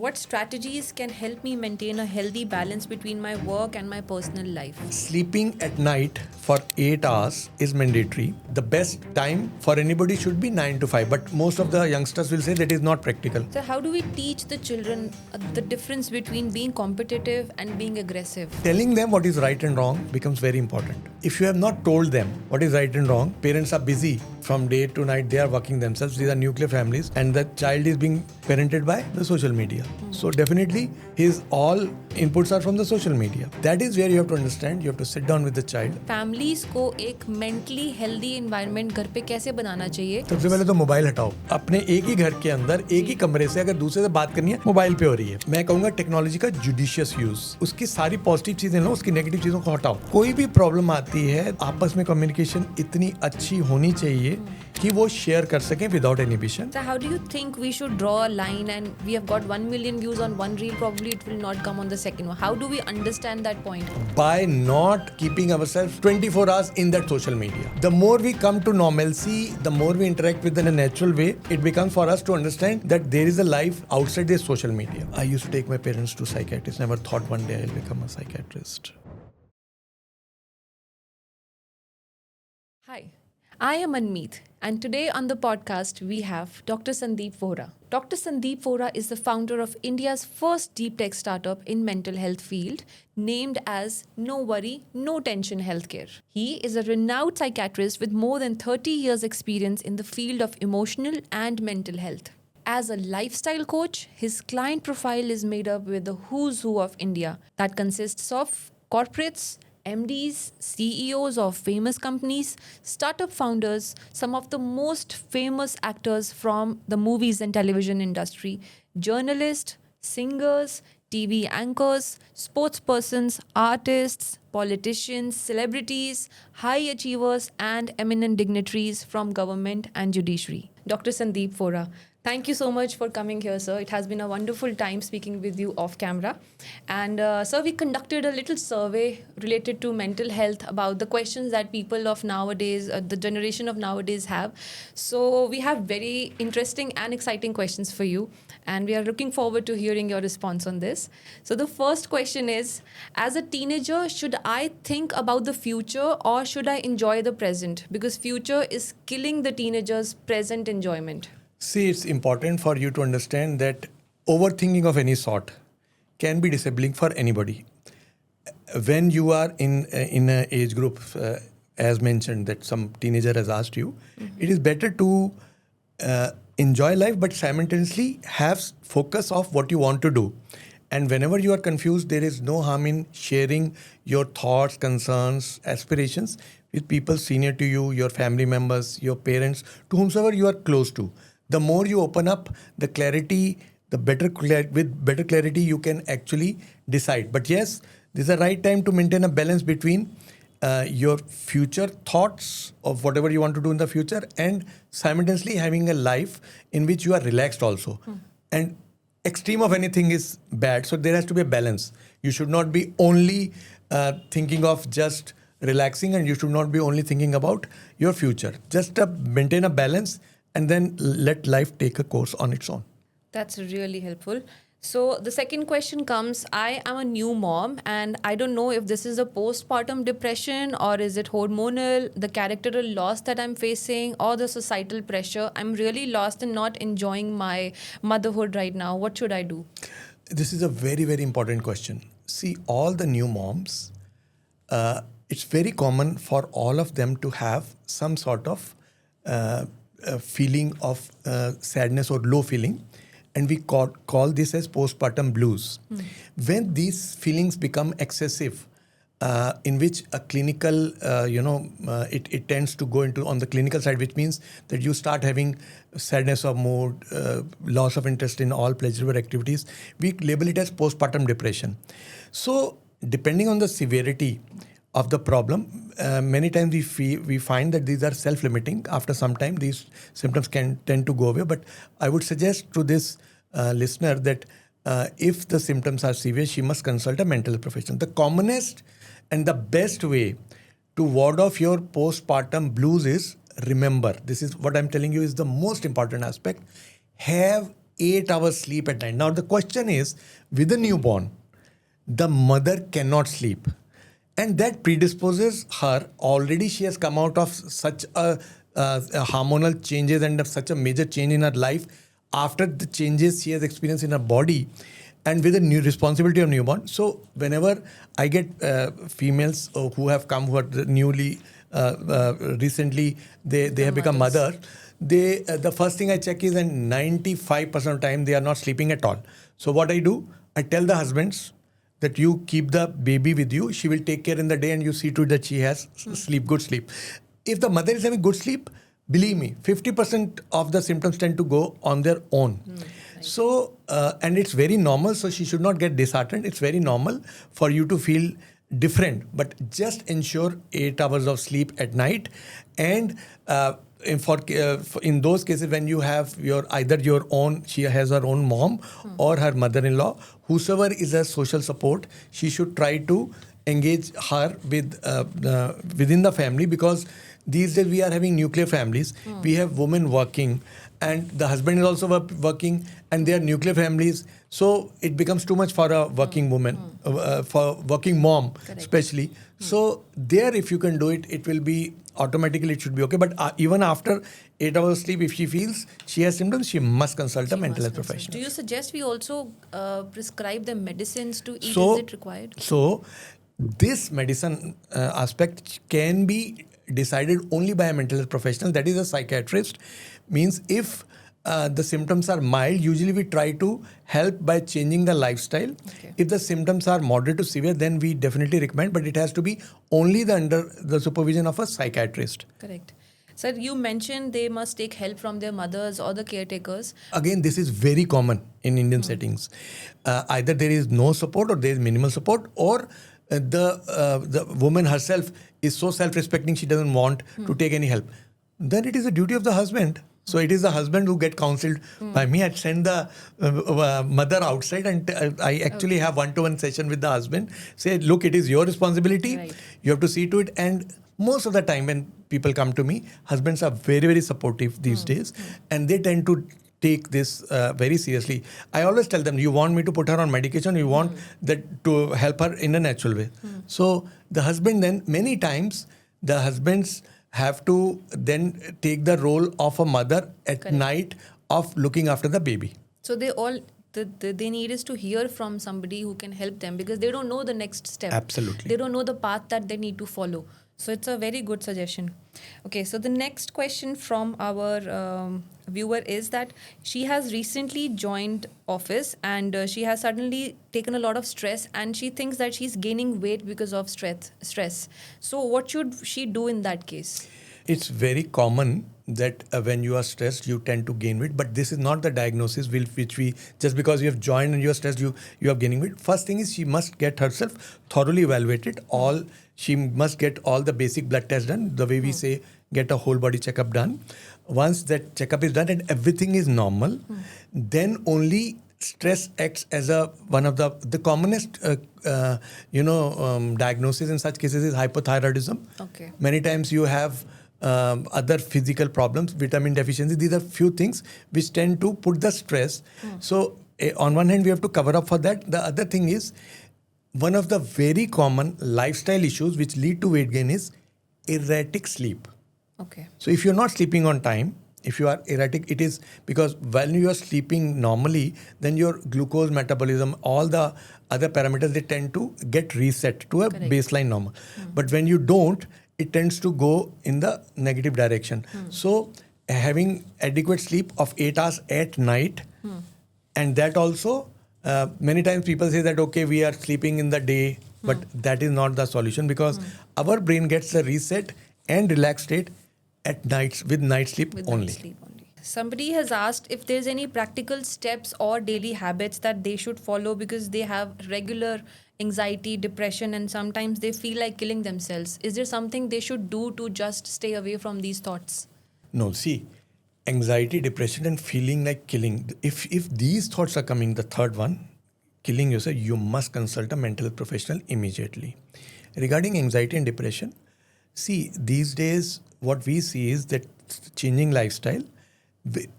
What strategies can help me maintain a healthy balance between my work and my personal life? Sleeping at night for 8 hours is mandatory. The best time for anybody should be 9 to 5, but most of the youngsters will say that is not practical. So how do we teach the children the difference between being competitive and being aggressive? Telling them what is right and wrong becomes very important. If you have not told them what is right and wrong, parents are busy from day to night, they are working themselves. These are nuclear families, and the child is being parented by the social media. So definitely his all inputs are from the social media. That is where you have to understand, you have to sit down with the child. Families को एक mentally healthy environment घर पे कैसे बनाना चाहिए? सबसे पहले तो मोबाइल हटाओ. अपने एक ही घर के अंदर एक ही कमरे से अगर दूसरे से बात करनी है, मोबाइल पे हो रही है. मैं कहूँगा टेक्नोलॉजी का जुडिशियस यूज. उसकी सारी पॉजिटिव चीजें लो, उसकी नेगेटिव चीजों को हटाओ. कोई भी प्रॉब्लम आती है, आपस में कम्युनिकेशन इतनी अच्छी होनी चाहिए कि वो शेयर कर सकें without inhibition. So how do you think we should draw a line, and we have got 1 million views on one reel, probably it will not come on the second one. How do we understand that point? By not keeping ourselves 24 hours in that social media. The more we come to normalcy, the more we interact with in a natural way, it becomes for us to understand that there is a life outside this social media. I used to take my parents to psychiatrists. Never thought one day I'll become a psychiatrist. Hi, I am Anmeet, and today on the podcast we have Dr. Sandeep Vohra. Dr. Sandeep Vohra is the founder of India's first deep tech startup in mental health field, named as No Worry, No Tension Healthcare. He is a renowned psychiatrist with more than 30 years experience in the field of emotional and mental health. As a lifestyle coach, his client profile is made up with the who's who of India that consists of corporates, MDs, CEOs of famous companies, startup founders, some of the most famous actors from the movies and television industry, journalists, singers, TV anchors, sportspersons, artists, politicians, celebrities, high achievers, and eminent dignitaries from government and judiciary. Dr. Sandeep Vohra, thank you so much for coming here, sir. It has been a wonderful time speaking with you off camera. And sir, we conducted a little survey related to mental health about the questions that people of nowadays, the generation of nowadays have. So we have very interesting and exciting questions for you. And we are looking forward to hearing your response on this. So the first question is, as a teenager, should I think about the future or should I enjoy the present? Because future is killing the teenager's present enjoyment. See, it's important for you to understand that overthinking of any sort can be disabling for anybody. When you are in an age group, as mentioned, that some teenager has asked you, it is better to enjoy life, but simultaneously have focus of what you want to do. And whenever you are confused, there is no harm in sharing your thoughts, concerns, aspirations with people senior to you, your family members, your parents, to whomsoever you are close to. The more you open up, the clarity, with better clarity, you can actually decide. But yes, this is the right time to maintain a balance between your future thoughts of whatever you want to do in the future and simultaneously having a life in which you are relaxed also. And extreme of anything is bad. So there has to be a balance. You should not be only thinking of just relaxing, and you should not be only thinking about your future. Just maintain a balance and then let life take a course on its own. That's really helpful. So the second question comes, I am a new mom and I don't know if this is a postpartum depression or is it hormonal, the characteral loss that I'm facing or the societal pressure. I'm really lost and not enjoying my motherhood right now. What should I do? This is a very, very important question. See, all the new moms, it's very common for all of them to have some sort of feeling of sadness or low feeling. And we call this as postpartum blues. When these feelings become excessive, in which a clinical, it tends to go into on the clinical side, which means that you start having sadness of mood, loss of interest in all pleasurable activities. We label it as postpartum depression. So depending on the severity of the problem, many times we find that these are self-limiting. After some time, these symptoms can tend to go away. But I would suggest to this listener that if the symptoms are severe, she must consult a mental health professional. The commonest and the best way to ward off your postpartum blues is, remember, this is what I'm telling you is the most important aspect, have 8 hours sleep at night. Now the question is, with a newborn, the mother cannot sleep, and that predisposes her. Already she has come out of such a hormonal changes and such a major change in her life after the changes she has experienced in her body, and with the new responsibility of newborn. So whenever I get females who have come, who are newly recently they have become mothers. mother, they the first thing I check is, and 95% of the time they are not sleeping at all. So what I do, I tell the husbands that you keep the baby with you, she will take care in the day, and you see to it that she has sleep, good sleep. If the mother is having good sleep, believe me, 50% of the symptoms tend to go on their own. So, and it's very normal, so she should not get disheartened. It's very normal for you to feel different, but just ensure 8 hours of sleep at night. And in those cases when you have either your own, she has her own mom or her mother-in-law, whosoever is a social support, she should try to engage her with within the family, because these days we are having nuclear families. We have women working, and the husband is also working, and they are nuclear families. So it becomes too much for a working woman, for working mom. Correct. Especially. So there, if you can do it, it will be automatically, it should be okay. But even after 8 hours sleep, if she feels she has symptoms, she must consult a mental health professional. Do you suggest we also prescribe them medicines to eat? So, is it required? So this medicine aspect can be decided only by a mental health professional, that is a psychiatrist. Means if the symptoms are mild, usually we try to help by changing the lifestyle. Okay. If the symptoms are moderate to severe, then we definitely recommend, but it has to be only under the supervision of a psychiatrist. Correct. Sir, you mentioned they must take help from their mothers or the caretakers. Again, this is very common in Indian settings. Either there is no support, or there is minimal support, or the woman herself is so self-respecting, she doesn't want to take any help. Then it is the duty of the husband. So it is the husband who get counseled by me. I'd send the mother outside, and I actually have one-to-one session with the husband. Say, look, it is your responsibility. Right. You have to see to it. And most of the time when people come to me, husbands are very, very supportive these days, and they tend to take this very seriously. I always tell them, you want me to put her on medication, you want that to help her in a natural way. So the husband then, many times, the husbands have to then take the role of a mother at Correct. night of looking after the baby. So they need is to hear from somebody who can help them, because they don't know the next step. Absolutely. They don't know the path that they need to follow. So it's a very good suggestion. Okay, so the next question from our viewer is that she has recently joined office, and she has suddenly taken a lot of stress, and she thinks that she's gaining weight because of stress. So what should she do in that case? It's very common that when you are stressed, you tend to gain weight. But this is not the diagnosis which we, just because you have joined and you are stressed, you are gaining weight. First thing is, she must get herself thoroughly evaluated. She must get all the basic blood tests done. The way we say, get a whole body checkup done. Once that checkup is done and everything is normal, then only stress acts as one of the commonest diagnosis in such cases is hypothyroidism. Okay. Many times you have other physical problems, vitamin deficiency. These are few things which tend to put the stress. So on one hand, we have to cover up for that. The other thing is, one of the very common lifestyle issues which lead to weight gain is erratic sleep. Okay. So if you're not sleeping on time, if you are erratic, it is because when you are sleeping normally, then your glucose metabolism, all the other parameters, they tend to get reset to a Correct. baseline normal. But when you don't, it tends to go in the negative direction. So having adequate sleep of 8 hours at night, and that also, many times people say that, okay, we are sleeping in the day, but that is not the solution, because our brain gets a reset and relaxed state at nights with night sleep only. Somebody has asked if there's any practical steps or daily habits that they should follow, because they have regular anxiety, depression, and sometimes they feel like killing themselves. Is there something they should do to just stay away from these thoughts? No, see, anxiety, depression, and feeling like killing. If these thoughts are coming, the third one, killing yourself, you must consult a mental health professional immediately. Regarding anxiety and depression, see, these days what we see is that changing lifestyle,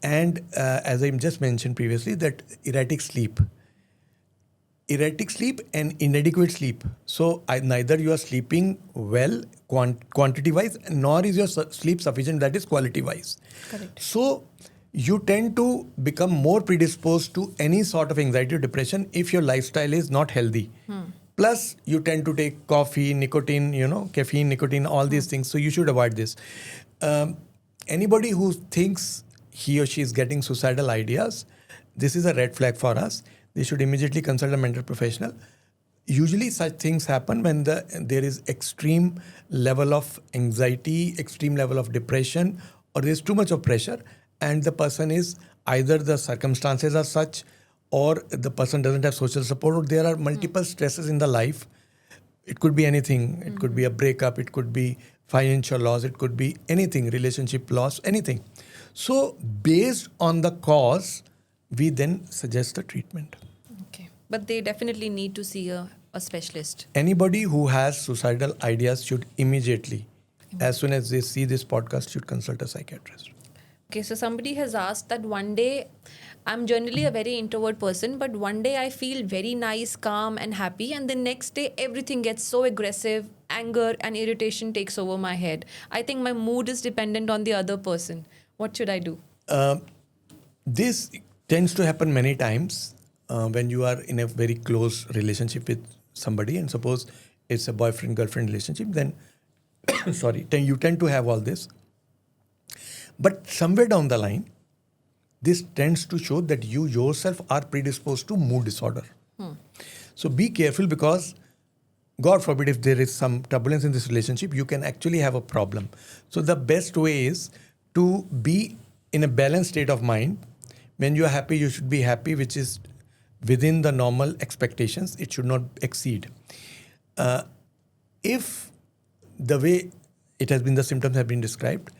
And as I just mentioned previously, that erratic sleep and inadequate sleep. So neither you are sleeping well quantity wise, nor is your sleep sufficient, that is quality wise. Correct. So you tend to become more predisposed to any sort of anxiety or depression if your lifestyle is not healthy. Plus you tend to take coffee, nicotine, caffeine, nicotine, all these things. So you should avoid this. Anybody who thinks he or she is getting suicidal ideas, this is a red flag for us. They should immediately consult a mental professional. Usually such things happen when there is extreme level of anxiety, extreme level of depression, or there's too much of pressure, and the person is either the circumstances are such, or the person doesn't have social support, or there are multiple stresses in the life. It could be anything. It could be a breakup. It could be financial loss. It could be anything, relationship loss, anything. So based on the cause, we then suggest a treatment. Okay. But they definitely need to see a specialist. Anybody who has suicidal ideas should immediately, as soon as they see this podcast, should consult a psychiatrist. Okay, so somebody has asked that one day, I'm generally a very introvert person, but one day I feel very nice, calm and happy, and the next day everything gets so aggressive, anger and irritation takes over my head. I think my mood is dependent on the other person. What should I do? This tends to happen many times when you are in a very close relationship with somebody, and suppose it's a boyfriend-girlfriend relationship, then you tend to have all this. But somewhere down the line, this tends to show that you yourself are predisposed to mood disorder. So be careful, because God forbid if there is some turbulence in this relationship, you can actually have a problem. So the best way is to be in a balanced state of mind. When you are happy, you should be happy, which is within the normal expectations. It should not exceed. If the way the symptoms have been described,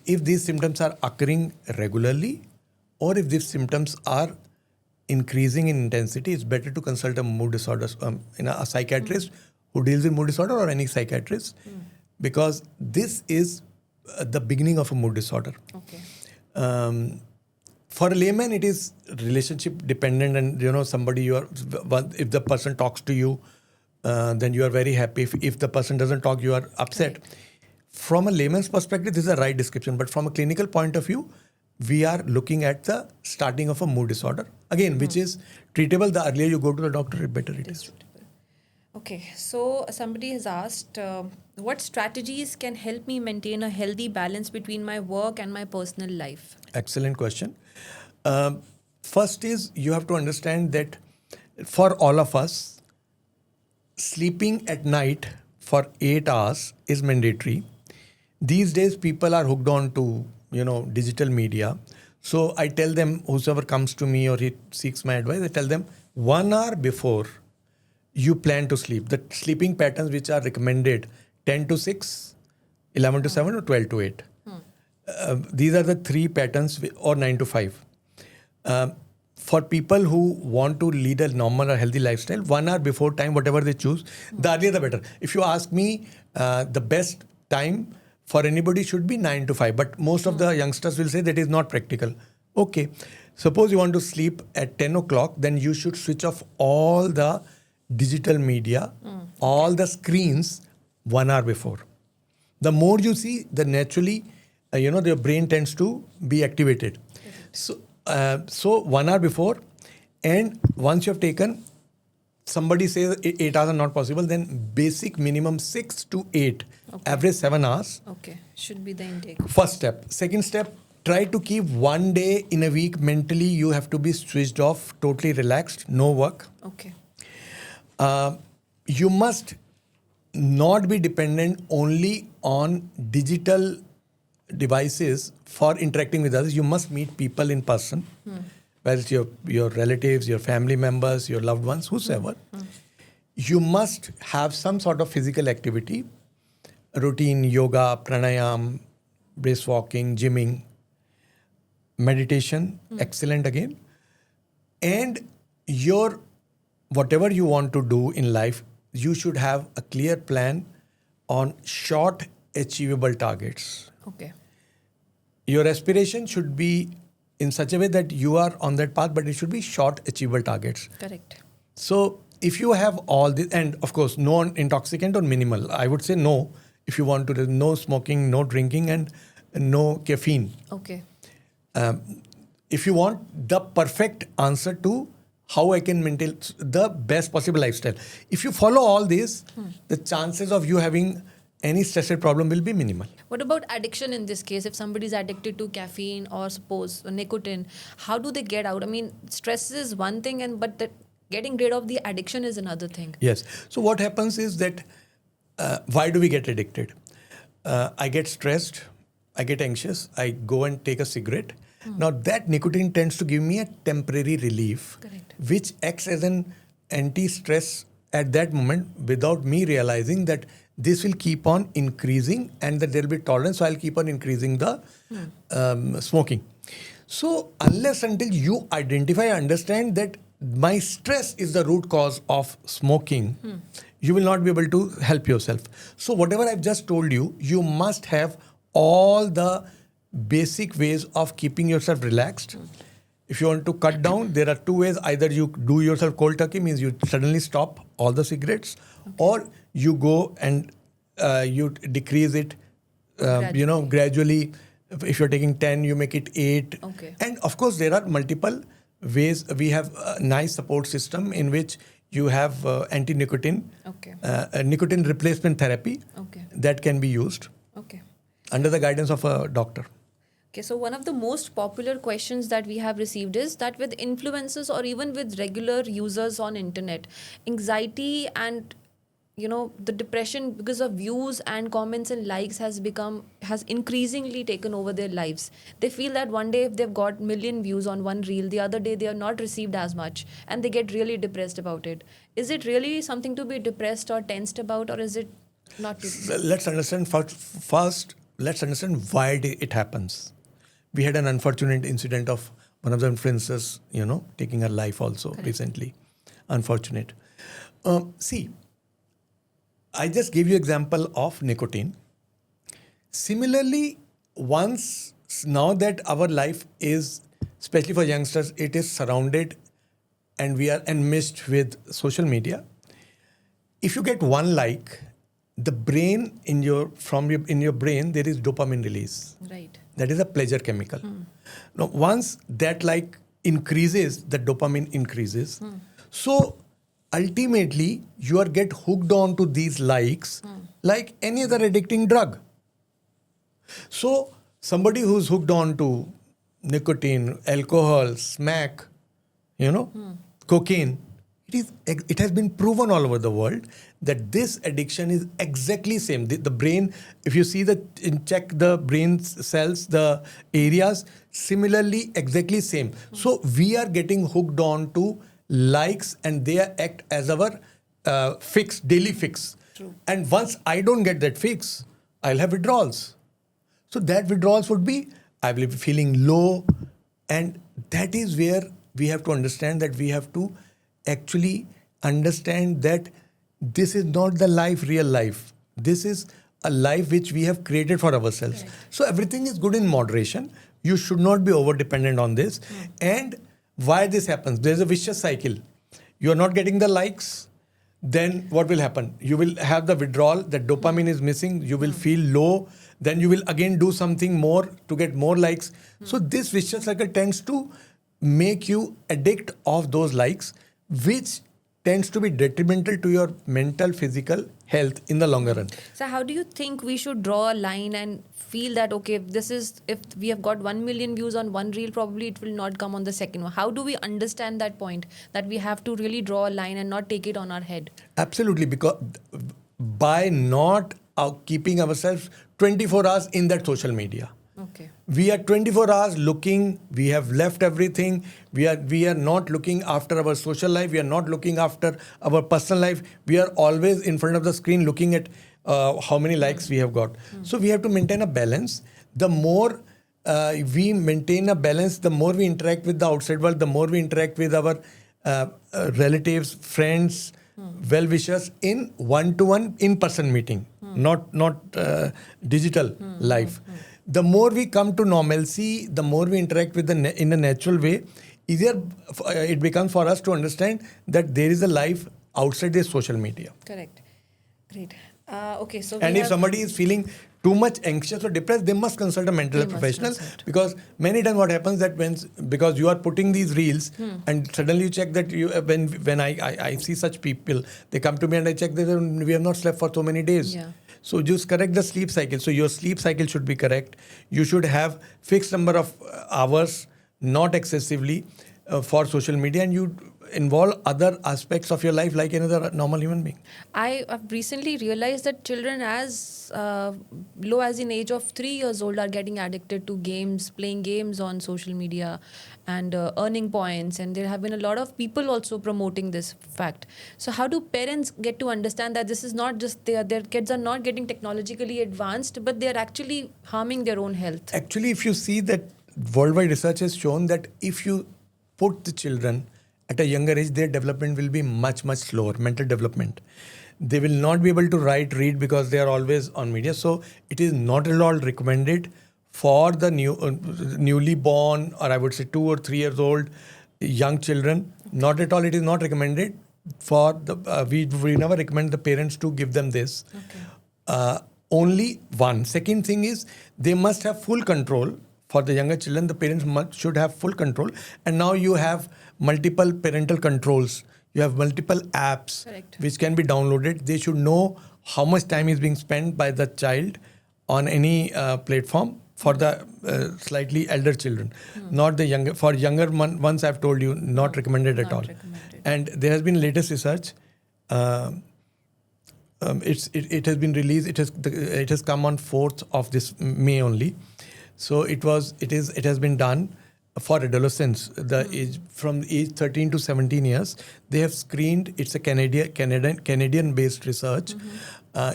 if these symptoms are occurring regularly, or if these symptoms are increasing in intensity, it's better to consult a mood disorders, a psychiatrist who deals with mood disorder, or any psychiatrist, because this is the beginning of a mood disorder. Okay. For a layman, it is relationship dependent, and somebody if the person talks to you, then you are very happy. If the person doesn't talk, you are upset. Right. From a layman's perspective, this is a right description, but from a clinical point of view, we are looking at the starting of a mood disorder, again, which is treatable. The earlier you go to the doctor, the better it is. Okay, so somebody has asked, what strategies can help me maintain a healthy balance between my work and my personal life? Excellent question. First is, you have to understand that for all of us, sleeping at night for 8 hours is mandatory. These days, people are hooked on to, digital media. So I tell them, whosoever comes to me or he seeks my advice, I tell them 1 hour before you plan to sleep, the sleeping patterns which are recommended, 10 to 6, 11 to 7, or 12 to 8. These are the 3 patterns, or 9 to 5. For people who want to lead a normal or healthy lifestyle, 1 hour before time, whatever they choose, the earlier the better. If you ask me, the best time for anybody should be 9 to 5. But most of the youngsters will say that is not practical. Okay. Suppose you want to sleep at 10 o'clock, then you should switch off all the digital media, all the screens 1 hour before. The more you see, the naturally, your brain tends to be activated. So 1 hour before, and once you have taken, somebody says 8 hours are not possible, then basic minimum 6 to 8, average 7 hours. Okay, should be the intake. First step. Second step, try to keep 1 day in a week mentally. You have to be switched off, totally relaxed, no work. Okay. You must not be dependent only on digital devices for interacting with others. You must meet people in person, whether it's your relatives, your family members, your loved ones, whosoever. You must have some sort of physical activity, routine, yoga, pranayam, brisk walking, gymming, meditation, excellent again. And whatever you want to do in life, you should have a clear plan on short, achievable targets. Okay. your aspiration should be in such a way that you are on that path, but it should be short, achievable targets. Correct. So if you have all this, and of course, no intoxicant or minimal, I would say no. If you want to, no smoking, no drinking, and no caffeine. Okay. If you want the perfect answer to how I can maintain the best possible lifestyle, if you follow all this, the chances of you having any stressor problem will be minimal. What about addiction in this case? If somebody is addicted to caffeine or suppose nicotine, how do they get out? I mean, stress is one thing, but getting rid of the addiction is another thing. Yes. So what happens is that why do we get addicted? I get stressed, I get anxious, I go and take a cigarette. Now that nicotine tends to give me a temporary relief, Correct. which acts as an anti-stress at that moment without me realizing that this will keep on increasing and that there will be tolerance, so I'll keep on increasing the smoking. So unless until you identify, understand that my stress is the root cause of smoking, you will not be able to help yourself. So whatever I've just told you, you must have all the basic ways of keeping yourself relaxed. If you want to cut down, there are two ways. Either you do yourself cold turkey, means you suddenly stop all the cigarettes, or you go and you decrease it, gradually. If you're taking 10, you make it 8. Okay. And of course, there are multiple ways. We have a nice support system in which you have anti-nicotine, Okay. Nicotine replacement therapy Okay. that can be used Okay. under the guidance of a doctor. Okay, so one of the most popular questions that we have received is that with influencers or even with regular users on internet, anxiety and the depression because of views and comments and likes has increasingly taken over their lives. They feel that one day if they've got million views on one reel, the other day they are not received as much and they get really depressed about it. Is it really something to be depressed or tensed about, or is it not? Let's understand first. Let's understand why it happens. We had an unfortunate incident of one of the influencers, taking her life also. Correct. Recently. Unfortunate. See, I just gave you example of nicotine. Similarly, now that our life is, especially for youngsters, it is surrounded and we are enmeshed with social media. If you get one like, the brain in your brain there is dopamine release. Right. That is a pleasure chemical. Now, once that like increases, the dopamine increases. So ultimately, you get hooked on to these likes like any other addicting drug. So somebody who's hooked on to nicotine, alcohol, smack, cocaine, it has been proven all over the world that this addiction is exactly same. The brain, if you see check the brain cells, the areas, similarly exactly same. So we are getting hooked on to likes and they act as our daily fix. True. And once I don't get that fix, I'll have withdrawals. So that withdrawals would be, I will be feeling low, and that is where we have to understand that we have to actually understand that this is not the real life. This is a life which we have created for ourselves. Correct. So everything is good in moderation. You should not be over dependent on this. And why this happens? There's a vicious cycle. You are not getting the likes. Then what will happen? You will have the withdrawal. The dopamine is missing. You will feel low. Then you will again do something more to get more likes. So this vicious cycle tends to make you addict of those likes, which tends to be detrimental to your mental, physical health in the longer run. So how do you think we should draw a line and feel that, okay, if we have got 1 million views on one reel, probably it will not come on the second one? How do we understand that point, that we have to really draw a line and not take it on our head? Absolutely, because by not keeping ourselves 24 hours in that social media. Okay. We are 24 hours looking, we have left everything, we are not looking after our social life, we are not looking after our personal life, we are always in front of the screen looking at how many likes we have got. So we have to maintain a balance. The more we maintain a balance, the more we interact with the outside world, the more we interact with our relatives, friends, well-wishers in one-to-one in-person meeting, not digital life. the more we come to normalcy, the more we interact with in a natural way, easier it becomes for us to understand that there is a life outside this social media. Correct. Great. Okay, so And if somebody is feeling too much anxious or depressed, they must consult a mental health professional, because many times what happens that because you are putting these reels and suddenly you check that when I see such people, they come to me and I check that we have not slept for so many days. Yeah. So just correct the sleep cycle. So your sleep cycle should be correct. You should have fixed number of hours, not excessively, for social media, and you involve other aspects of your life like another normal human being. I've recently realized that children as low as in age of 3 years old are getting addicted to games, playing games on social media and earning points. And there have been a lot of people also promoting this fact. So how do parents get to understand that this is not just their kids are not getting technologically advanced, but they're actually harming their own health? Actually, if you see that worldwide research has shown that if you put the children at a younger age, their development will be much, much slower, mental development. They will not be able to read because they are always on media. So it is not at all recommended for the newly born, or I would say 2 or 3 years old young children. Not at all. It is not recommended for the. We never recommend the parents to give them this. Okay. Only one. Second thing is they must have full control. For the younger children, the parents should have full control. And now you have multiple parental controls. You have multiple apps. Correct. Which can be downloaded. They should know how much time is being spent by the child on any platform for the slightly elder children. Not the younger. For younger ones, I've told you, not recommended at all. Recommended. And there has been latest research. It has been released. It has come on 4th of this May only. So it has been done for adolescents, the age from age 13 to 17 years. They have screened. It's a Canadian based research,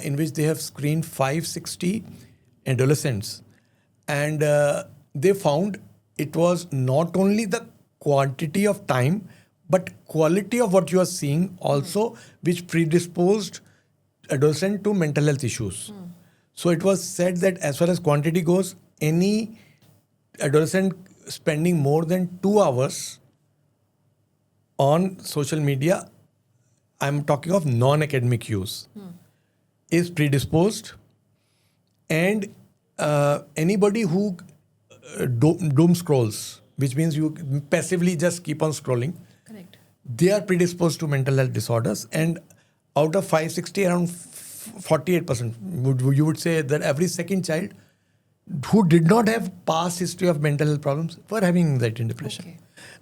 in which they have screened 560 adolescents, and they found it was not only the quantity of time but quality of what you are seeing also, which predisposed adolescent to mental health issues. So it was said that as far as quantity goes, any adolescent spending more than 2 hours on social media, I'm talking of non-academic use, is predisposed. And anybody who doom scrolls, which means you passively just keep on scrolling, Correct. they are predisposed to mental health disorders. And out of 560, around 48%, you would say that every second child who did not have past history of mental health problems were having anxiety and depression. Okay.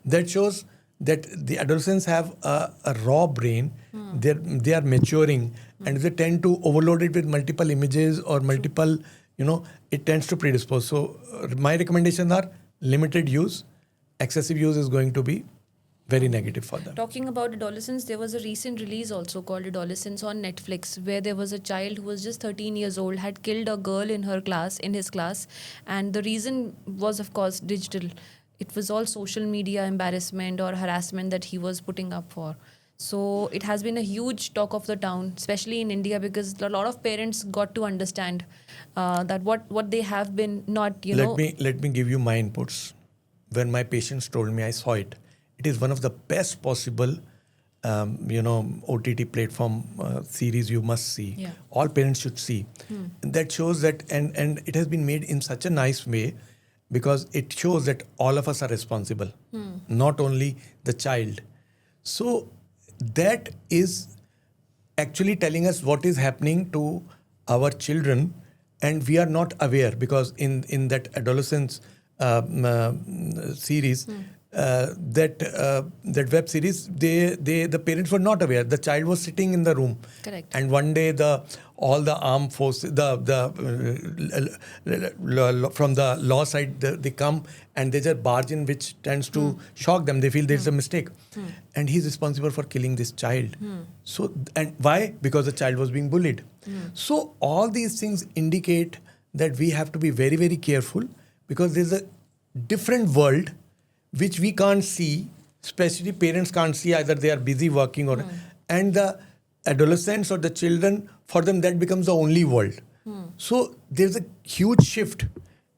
That shows that the adolescents have a raw brain. They are maturing, and they tend to overload it with multiple images or multiple, it tends to predispose. So my recommendations are limited use. Excessive use is going to be very negative for them. Talking about adolescents, there was a recent release also called Adolescence on Netflix, where there was a child who was just 13 years old, had killed a girl in his class. And the reason was, of course, digital. It was all social media embarrassment or harassment that he was putting up for. So it has been a huge talk of the town, especially in India, because a lot of parents got to understand that what they have been not, Let me give you my inputs. When my patients told me, I saw it. It is one of the best possible, OTT platform series you must see. Yeah. All parents should see. And that shows that, and it has been made in such a nice way, because it shows that all of us are responsible, not only the child. So that is actually telling us what is happening to our children, and we are not aware, because in that adolescence series, that web series, the parents were not aware. The child was sitting in the room. Correct. And one day all the armed forces, from the law side, they come and they just barge in, which tends to shock them. They feel there's a mistake, and he's responsible for killing this child. So, and why? Because the child was being bullied. So all these things indicate that we have to be very, very careful, because there's a different world which we can't see, especially parents can't see, either they are busy working or, and the adolescents or the children, for them that becomes the only world. So there's a huge shift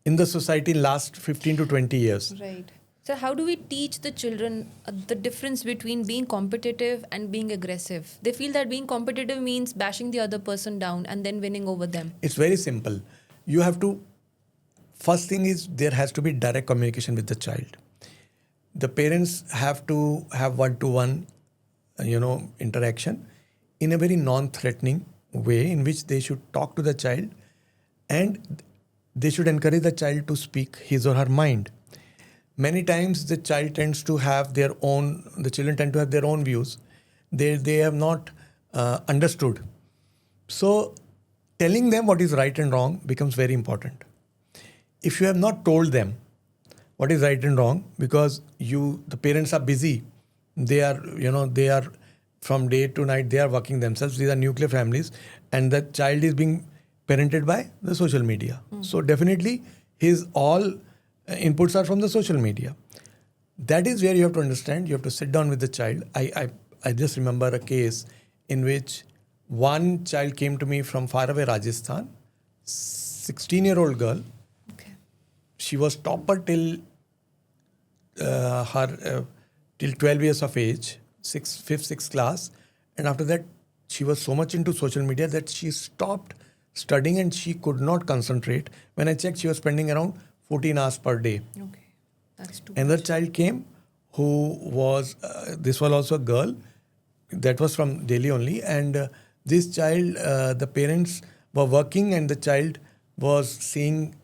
in the society last 15 to 20 years. Right. So how do we teach the children the difference between being competitive and being aggressive? They feel that being competitive means bashing the other person down and then winning over them. It's very simple. You have to, first thing is there has to be direct communication with the child. The parents have to have one-to-one, interaction in a very non-threatening way in which they should talk to the child and they should encourage the child to speak his or her mind. Many times the children tend to have their own views. They have not understood. So telling them what is right and wrong becomes very important. If you have not told them what is right and wrong, because the parents are busy, they are from day to night, they are working themselves. These are nuclear families, and the child is being parented by the social media. So definitely his all inputs are from the social media. That is where you have to understand. You have to sit down with the child. I just remember a case in which one child came to me from far away Rajasthan, 16-year-old girl. Okay. She was topper till till 12 years of age, 6th class, and after that she was so much into social media that she stopped studying and she could not concentrate. When I checked, she was spending around 14 hours per day. Okay. That's too Another much. child came who was, this was also a girl, that was from Delhi only, and this child, the parents were working and the child was seeing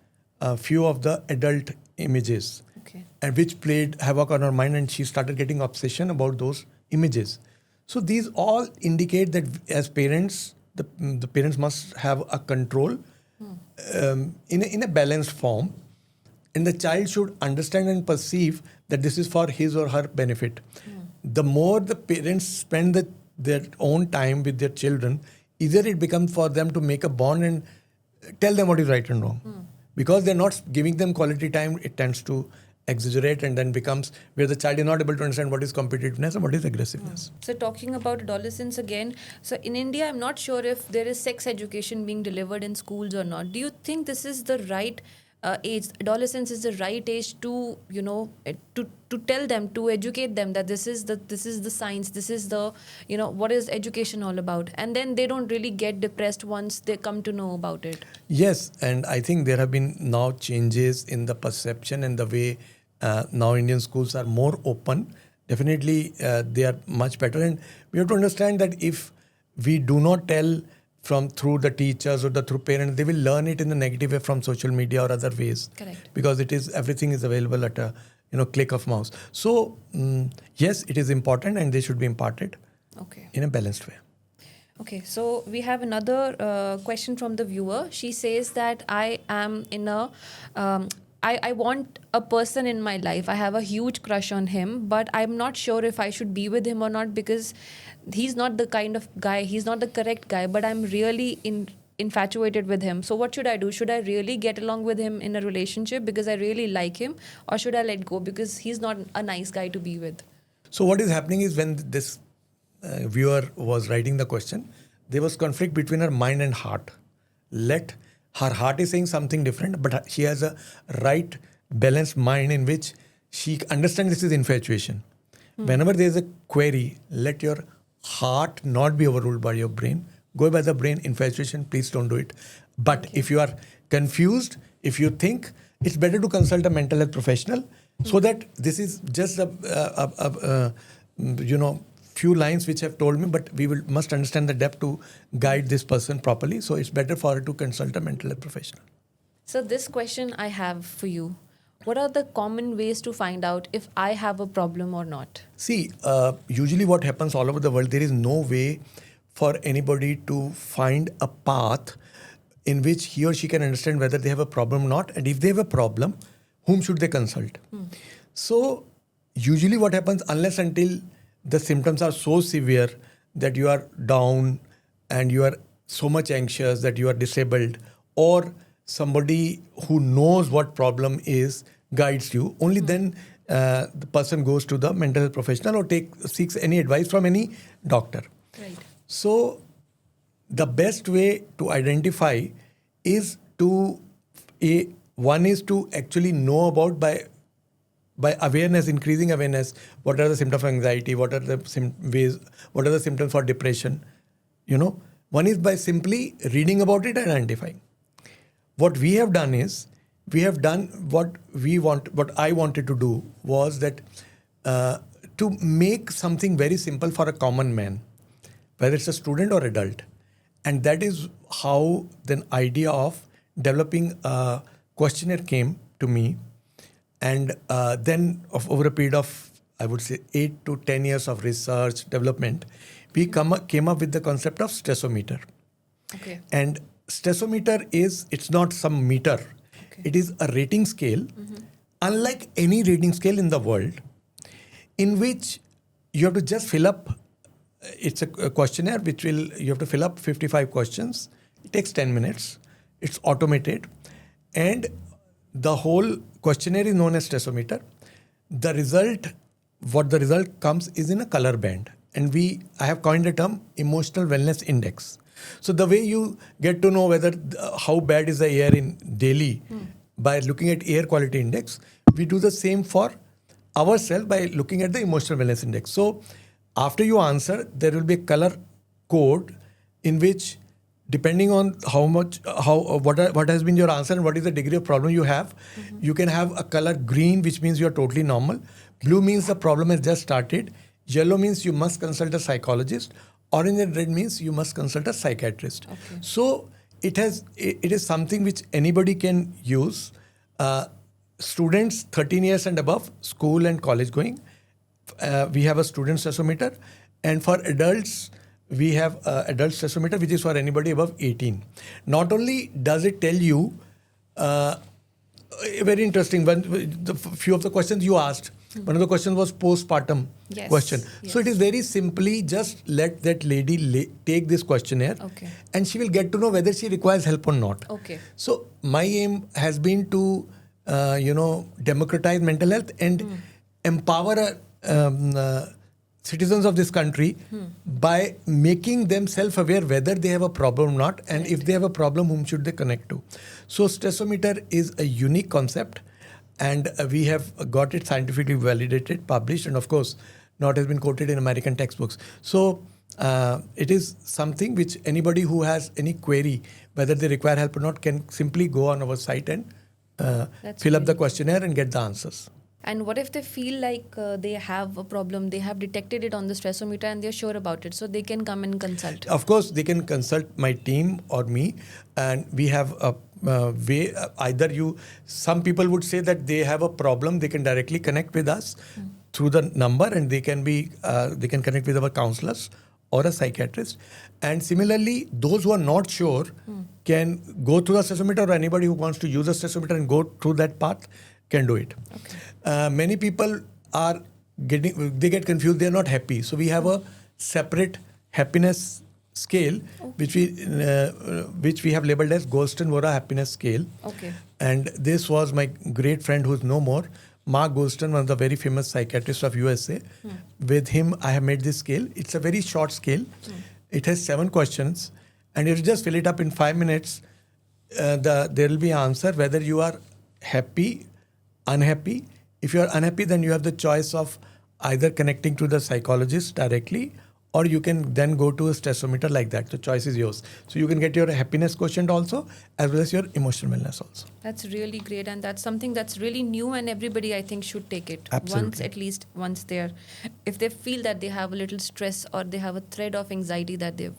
a few of the adult images, Okay. and which played havoc on her mind, and she started getting obsession about those images. So these all indicate that as parents, the parents must have a control in a balanced form, and the child should understand and perceive that this is for his or her benefit. The more the parents spend their own time with their children, either it becomes for them to make a bond and tell them what is right and wrong. Because they're not giving them quality time, it tends to exaggerate and then becomes where the child is not able to understand what is competitiveness and what is aggressiveness. So talking about adolescence again, so in India, I'm not sure if there is sex education being delivered in schools or not. Do you think this is the right age? Adolescence is the right age to to tell them, to educate them that this is the science, this is the what is education all about, and then they don't really get depressed once they come to know about it. Yes, and I think there have been now changes in the perception and the way now Indian schools are more open. Definitely, they are much better, and we have to understand that if we do not tell through the teachers or through parents, they will learn it in the negative way from social media or other ways. Correct. Because everything is available at a click of mouse. So yes, it is important, and they should be imparted Okay. in a balanced way. Okay, so we have another question from the viewer. She says that I am in a, I want a person in my life. I have a huge crush on him, but I'm not sure if I should be with him or not because he's not the kind of guy, he's not the correct guy, but I'm really infatuated with him. So what should I do? Should I really get along with him in a relationship because I really like him, or should I let go because he's not a nice guy to be with? So what is happening is when this viewer was writing the question, there was conflict between her mind and heart. Her heart is saying something different, but she has a right balanced mind in which she understands this is infatuation. Whenever there is a query, let your heart not be overruled by your brain. Go by the brain. Infatuation, please don't do it. But if you are confused, if you think, it's better to consult a mental health professional so that this is just a few lines which have told me, but we must understand the depth to guide this person properly. So it's better for her to consult a mental health professional. So this question I have for you. What are the common ways to find out if I have a problem or not? See, usually what happens all over the world, there is no way for anybody to find a path in which he or she can understand whether they have a problem or not. And if they have a problem, whom should they consult? So usually what happens, unless until the symptoms are so severe that you are down and you are so much anxious that you are disabled, or somebody who knows what problem is guides you, only then the person goes to the mental health professional or seeks any advice from any doctor. Right. So the best way to identify is to One is to actually know about by awareness, increasing awareness, what are the symptoms of anxiety, what are the what are the symptoms for depression. One is by simply reading about it and identifying. What we have done is, we have done what I wanted to do was that to make something very simple for a common man, whether it's a student or adult. And that is how the idea of developing a questionnaire came to me. And then over a period of, I would say, 8 to 10 years of research, development, we came up with the concept of stressometer. Okay. And stressometer it's not some meter. Okay. It is a rating scale, unlike any rating scale in the world, in which you have to just fill up. It's a questionnaire you have to fill up 55 questions. It takes 10 minutes. It's automated. And the whole questionnaire is known as stressometer. What the result comes is in a color band. And I have coined the term emotional wellness index. So the way you get to know whether how bad is the air in Delhi by looking at air quality index, we do the same for ourselves by looking at the emotional wellness index. So after you answer, there will be a color code in which, depending on what has been your answer and what is the degree of problem you have, you can have a color green, which means you are totally normal. Blue means the problem has just started. Yellow means you must consult a psychologist. Orange and red means you must consult a psychiatrist. Okay. So it is something which anybody can use. Students 13 years and above, school and college going, we have a student stressometer. And for adults, we have adult stressometer, which is for anybody above 18. Not only does it tell you, very interesting, the few of the questions you asked, one of the questions was postpartum question. Yes. So it is very simply just let that lady take this questionnaire, and she will get to know whether she requires help or not. Okay. So my aim has been to, democratize mental health and empower citizens of this country by making them self-aware whether they have a problem or not, and if they have a problem, whom should they connect to. So stressometer is a unique concept, and we have got it scientifically validated, published, and of course, now it has been quoted in American textbooks. So it is something which anybody who has any query, whether they require help or not, can simply go on our site and fill up the questionnaire and get the answers. And what if they feel like they have a problem, they have detected it on the stressometer and they're sure about it, so they can come and consult? Of course, they can consult my team or me, and we have a way. Some people would say that they have a problem, they can directly connect with us through the number, and they can connect with our counselors or a psychiatrist. And similarly, those who are not sure can go through the stressometer, or anybody who wants to use a stressometer and go through that path can do it. Okay. Many people get confused, they're not happy. So we have a separate happiness scale, which we have labeled as Goldstein-Vohra happiness scale. Okay. And this was my great friend who's no more, Mark Goldstein, one of the very famous psychiatrists of USA. With him, I have made this scale. It's a very short scale. It has 7 questions, and you just fill it up in 5 minutes. There will be an answer whether you are happy, unhappy. If you are unhappy, then you have the choice of either connecting to the psychologist directly, or you can then go to a stressometer like that. The choice is yours. So you can get your happiness quotient also, as well as your emotional wellness also. That's really great, and that's something that's really new, and everybody, I think, should take it. Absolutely. Once if they feel that they have a little stress or they have a thread of anxiety that they're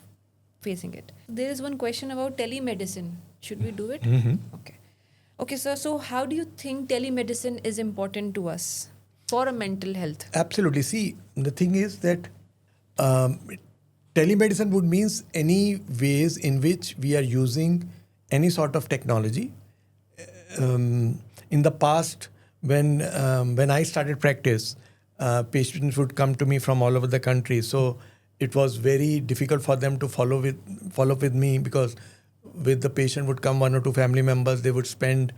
facing it. There is one question about telemedicine. Should we do it? Okay, sir. So how do you think telemedicine is important to us for a mental health? Absolutely. See, the thing is that telemedicine would means any ways in which we are using any sort of technology. In the past, when I started practice, patients would come to me from all over the country. So it was very difficult for them to follow up with me, because with the patient would come 1 or 2 family members. They would spend,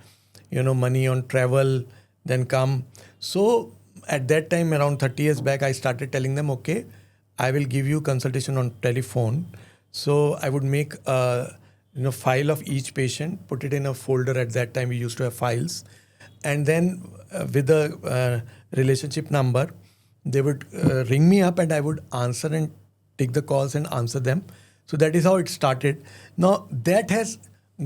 money on travel, then come. So at that time, around 30 years back, I started telling them, okay, I will give you consultation on telephone. So I would make a file of each patient, put it in a folder. At that time, we used to have files. And then with the relationship number, they would ring me up and I would answer and take the calls and answer them. So that is how it started. Now, that has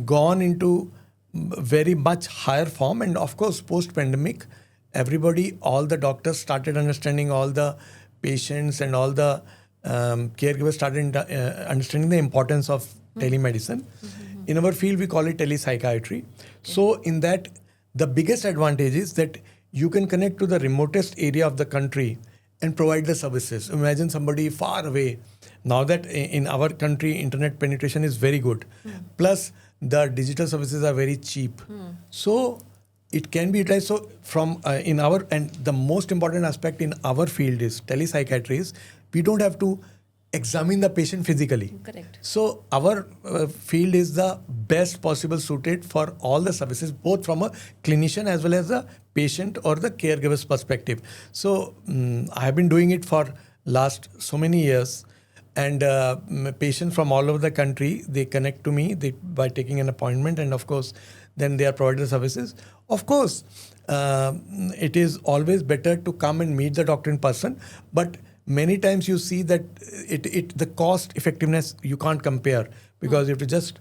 gone into very much higher form. And of course, post-pandemic, everybody, all the doctors started understanding, all the patients and all the caregivers started understanding the importance of telemedicine. In our field, we call it telepsychiatry. So in that, the biggest advantage is that you can connect to the remotest area of the country and provide the services. Imagine somebody far away. Now that in our country, internet penetration is very good. Plus, the digital services are very cheap. So it can be utilized. So from in our, and the most important aspect in our field is telepsychiatry is we don't have to examine the patient physically. Correct. So our field is the best possible suited for all the services, both from a clinician as well as the patient or the caregiver's perspective. So I have been doing it for last so many years. And patients from all over the country, they connect to me by taking an appointment. And of course, then they are provided the services. Of course, it is always better to come and meet the doctor in person. But many times you see that the cost effectiveness you can't compare, because if you just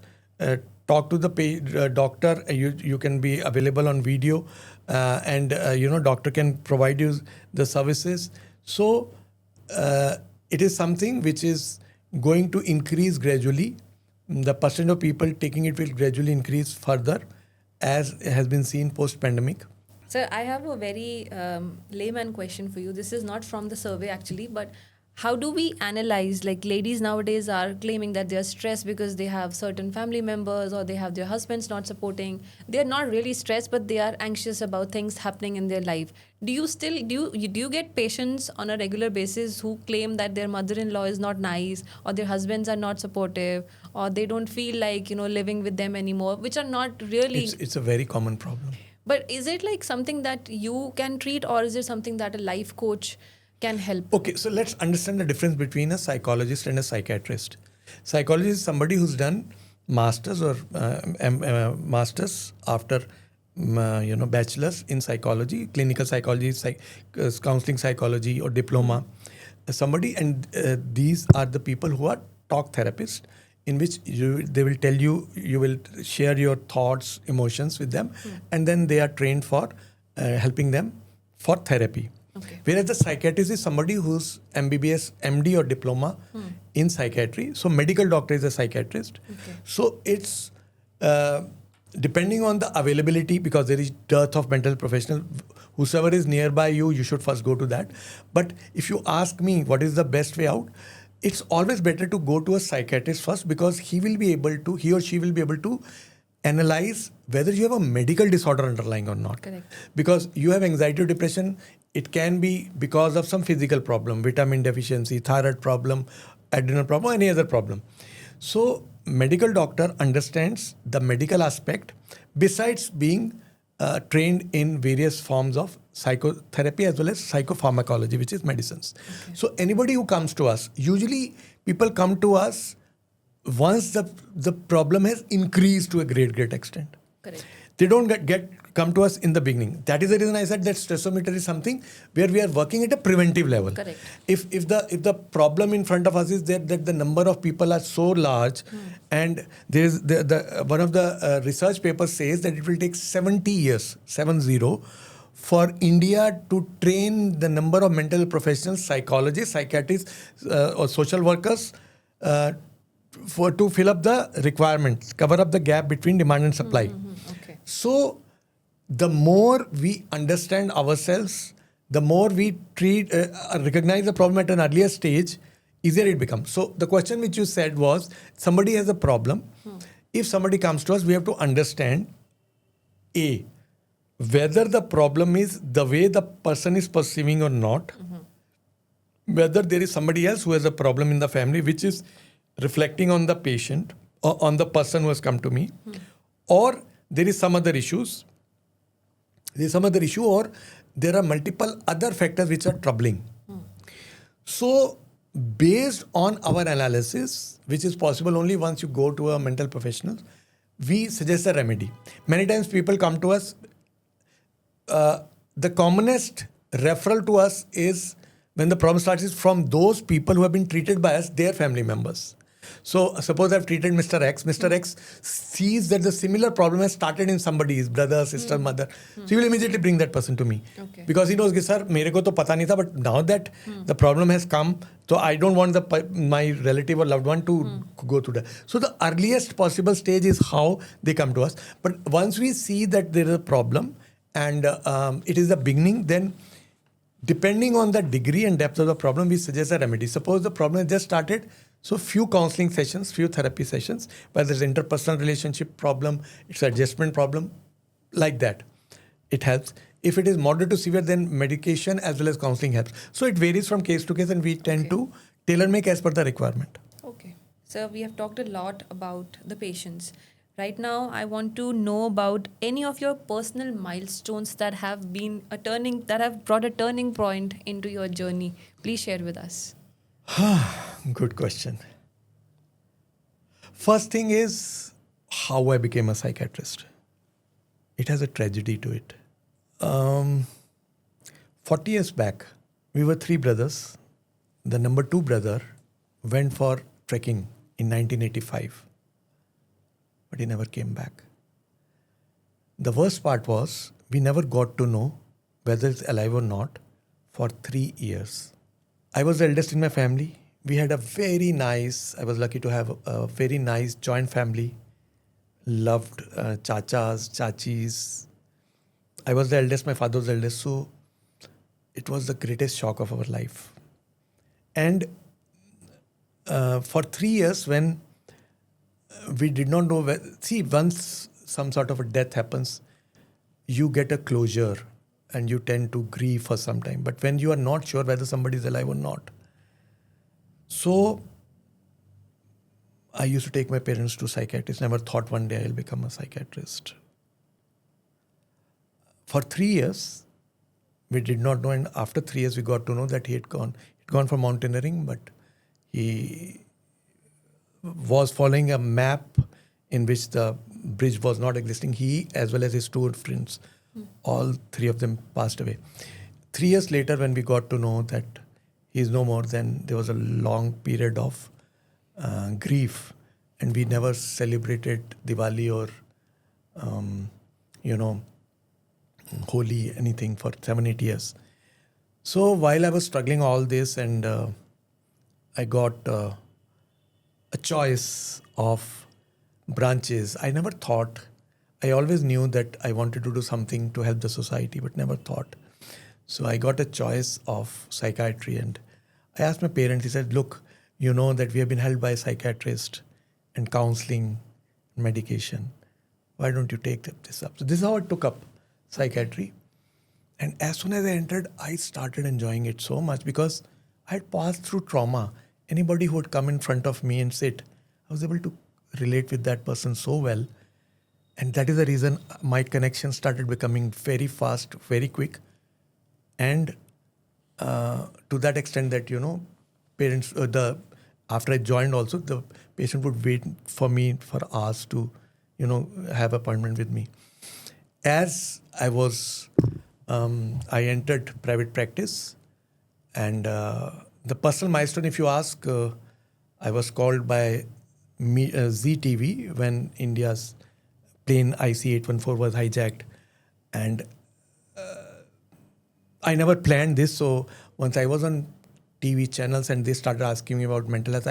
talk to the doctor, you can be available on video, and doctor can provide you the services. So it is something which is going to increase gradually. The percent of people taking it will gradually increase further, as has been seen post-pandemic. Sir, I have a very layman question for you. This is not from the survey actually, but how do we analyze, like ladies nowadays are claiming that they are stressed because they have certain family members or they have their husbands not supporting. They are not really stressed, but they are anxious about things happening in their life. Do you get patients on a regular basis who claim that their mother-in-law is not nice, or their husbands are not supportive, or they don't feel like living with them anymore, which are not really... It's a very common problem. But is it like something that you can treat, or is it something that a life coach can help? Okay, so let's understand the difference between a psychologist and a psychiatrist. Psychologist is somebody who's done masters or masters after bachelor's in psychology, clinical psychology, counseling psychology, or diploma. Somebody, and these are the people who are talk therapists, in which they will tell you, you will share your thoughts, emotions with them, and then they are trained for helping them for therapy. Okay. Whereas the psychiatrist is somebody who's MBBS, MD or diploma in psychiatry. So medical doctor is a psychiatrist. Okay. So it's depending on the availability, because there is dearth of mental professional. Whosoever is nearby you, you should first go to that. But if you ask me what is the best way out, it's always better to go to a psychiatrist first, because he or she will be able to analyze whether you have a medical disorder underlying or not. Correct. Because you have anxiety or depression, it can be because of some physical problem, vitamin deficiency, thyroid problem, adrenal problem, any other problem. So medical doctor understands the medical aspect, besides being trained in various forms of psychotherapy as well as psychopharmacology, which is medicines. Okay. So anybody who comes to us, usually people come to us once the problem has increased to a great extent. Correct. They don't come to us in the beginning. That is the reason I said that stressometer is something where we are working at a preventive level. Correct. If the problem in front of us is that the number of people are so large, and there is one of the research papers says that it will take 70 years, 70, for India to train the number of mental professionals, psychologists, psychiatrists, or social workers to fill up the requirements, cover up the gap between demand and supply. Okay. So the more we understand ourselves, the more we recognize the problem at an earlier stage, easier it becomes. So the question which you said was, somebody has a problem. If somebody comes to us, we have to understand whether the problem is the way the person is perceiving or not, whether there is somebody else who has a problem in the family which is reflecting on the patient or on the person who has come to me, or there is some other issues. There is some other issue, or there are multiple other factors which are troubling. So based on our analysis, which is possible only once you go to a mental professional, we suggest a remedy. Many times people come to us, the commonest referral to us is when the problem starts is from those people who have been treated by us, their family members. So suppose I've treated Mr. X. Mr. X sees that the similar problem has started in somebody, his brother, sister, mother. So he will immediately bring that person to me. Okay. Because he knows, sir, mere ko to pata nahi tha, but now that the problem has come, so I don't want my relative or loved one to go through that. So the earliest possible stage is how they come to us. But once we see that there is a problem and it is the beginning, then depending on the degree and depth of the problem, we suggest a remedy. Suppose the problem has just started, so few counseling sessions, few therapy sessions, whether it's interpersonal relationship problem, it's adjustment problem, like that. It helps. If it is moderate to severe, then medication as well as counseling helps. So it varies from case to case, and we tend to tailor make as per the requirement. Okay. So we have talked a lot about the patients. Right now, I want to know about any of your personal milestones that have brought a turning point into your journey. Please share with us. Good question. First thing is how I became a psychiatrist. It has a tragedy to it. 40 years back, we were 3 brothers. The number 2 brother went for trekking in 1985, but he never came back. The worst part was we never got to know whether it's alive or not for 3 years. I was the eldest in my family. We had I was lucky to have a very nice joint family. Loved chachas, chachis. I was the eldest, my father was the eldest. So it was the greatest shock of our life. And for 3 years when we did not know once some sort of a death happens, you get a closure and you tend to grieve for some time. But when you are not sure whether somebody is alive or not. So I used to take my parents to psychiatrists. Never thought one day I'll become a psychiatrist. For 3 years, we did not know. And after 3 years, we got to know that he had gone for mountaineering, but he was following a map in which the bridge was not existing. He, as well as his 2 friends, all 3 of them passed away. 3 years later, when we got to know that he is no more, then there was a long period of grief, and we never celebrated Diwali or, Holi, anything for 7-8 years. So while I was struggling all this, and I got a choice of branches, I never thought. I always knew that I wanted to do something to help the society, but never thought. So I got a choice of psychiatry, and I asked my parents. He said, "Look, you know that we have been helped by a psychiatrist and counseling, medication. Why don't you take this up?" So this is how I took up psychiatry. And as soon as I entered, I started enjoying it so much because I had passed through trauma. Anybody who would come in front of me and sit, I was able to relate with that person so well. And that is the reason my connection started becoming very fast, very quick. And to that extent that, parents, after I joined also, the patient would wait for me for hours to, have appointment with me. As I was, I entered private practice, and the personal milestone, if you ask, I was called by ZTV when India's plane IC-814 was hijacked, and I never planned this. So once I was on TV channels and they started asking me about mental health,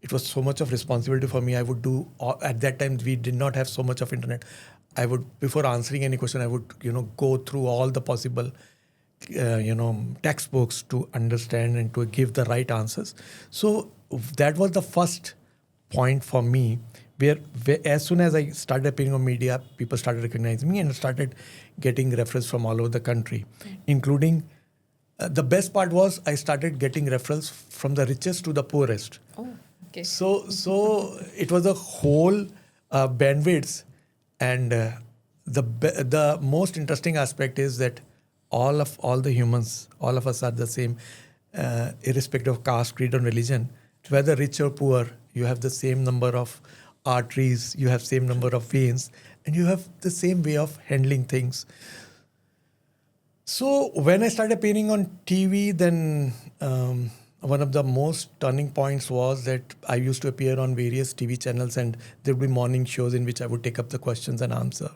it was so much of responsibility for me. I would do, at that time we did not have so much of internet. I would, before answering any question, I would, go through all the possible, textbooks to understand and to give the right answers. So that was the first point for me where as soon as I started appearing on media, people started recognizing me and started getting referrals from all over the country, including the best part was I started getting referrals from the richest to the poorest. Oh, okay. So it was a whole bandwidth, and the most interesting aspect is that all the humans, all of us are the same. irrespective of caste, creed, or religion, whether rich or poor, you have the same number of arteries, you have same number of veins, and you have the same way of handling things. So when I started appearing on TV, then one of the most turning points was that I used to appear on various TV channels, and there would be morning shows in which I would take up the questions and answer.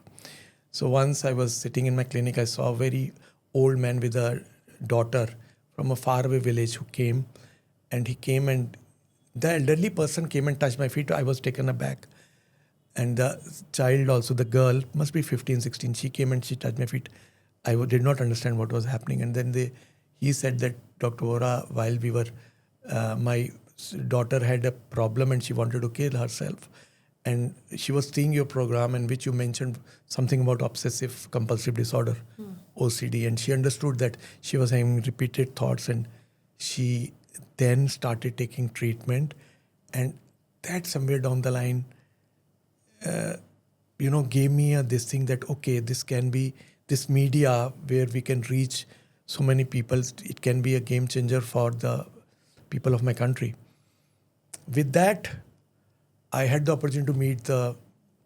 So once I was sitting in my clinic, I saw a very old man with a daughter from a faraway village who came, and he came and the elderly person came and touched my feet. I was taken aback. And the child also, the girl, must be 15, 16, she came and she touched my feet. Did not understand what was happening. And then he said that, Dr. Vohra, while we were, my daughter had a problem and she wanted to kill herself. And she was seeing your program in which you mentioned something about obsessive compulsive disorder, OCD. And she understood that she was having repeated thoughts, and she then started taking treatment. And that somewhere down the line, gave me this thing that, okay, this can be this media where we can reach so many people. It can be a game changer for the people of my country. With that, I had the opportunity to meet the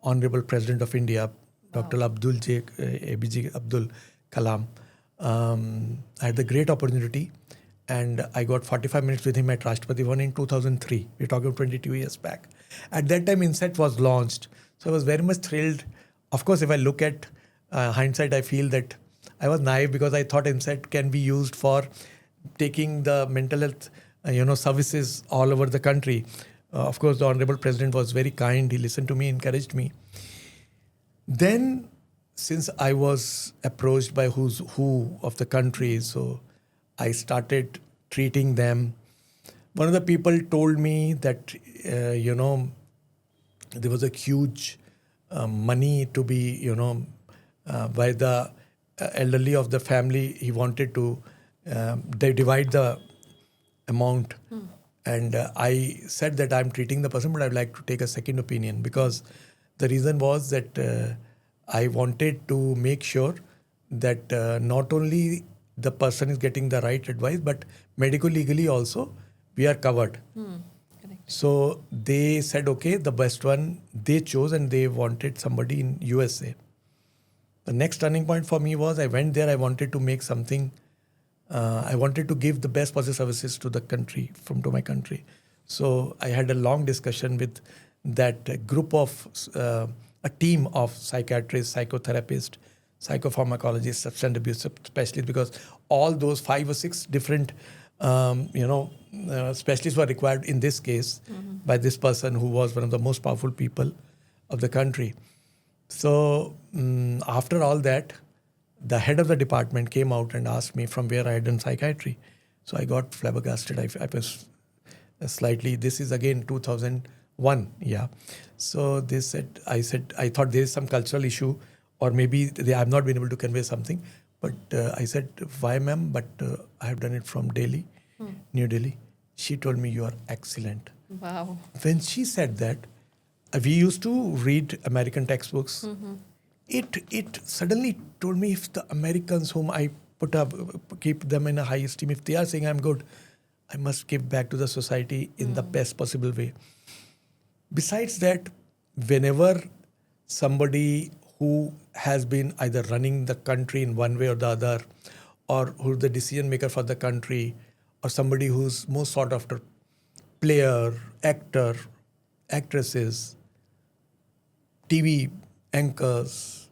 Honorable President of India, Dr. APJ Abdul Kalam. I had the great opportunity, and I got 45 minutes with him at Rashtrapati Bhavan in 2003. We're talking 22 years back. At that time, INSET was launched. So I was very much thrilled. Of course, if I look at hindsight, I feel that I was naive because I thought INSET can be used for taking the mental health services all over the country. Of course, the Honorable President was very kind. He listened to me, encouraged me. Then, since I was approached by who's who of the country, so I started treating them. One of the people told me that, there was a huge money to be, by the elderly of the family. He wanted to they divide the amount. And I said that I'm treating the person, but I'd like to take a second opinion, because the reason was that I wanted to make sure that not only the person is getting the right advice, but medico-legally also we are covered. So they said, okay, the best one they chose, and they wanted somebody in USA. The next turning point for me was I went there, I wanted to make something. I wanted to give the best possible services to the country, to my country. So I had a long discussion with that group of, a team of psychiatrists, psychotherapists, psychopharmacologists, substance abuse specialists, because all those 5 or 6 different, specialists were required in this case by this person who was one of the most powerful people of the country. So after all that, the head of the department came out and asked me from where I had done psychiatry. So I got flabbergasted. I was slightly, this is again 2001, yeah. So I thought there is some cultural issue, or maybe I've not been able to convey something. But I said, why ma'am? But I have done it from Delhi, New Delhi. She told me, you are excellent. Wow. When she said that, we used to read American textbooks. It suddenly told me, if the Americans whom I keep them in a high esteem, if they are saying I'm good, I must give back to the society in the best possible way. Besides that, whenever somebody who has been either running the country in one way or the other, or who's the decision maker for the country, or somebody who's most sought after, player, actor, actresses, TV anchors,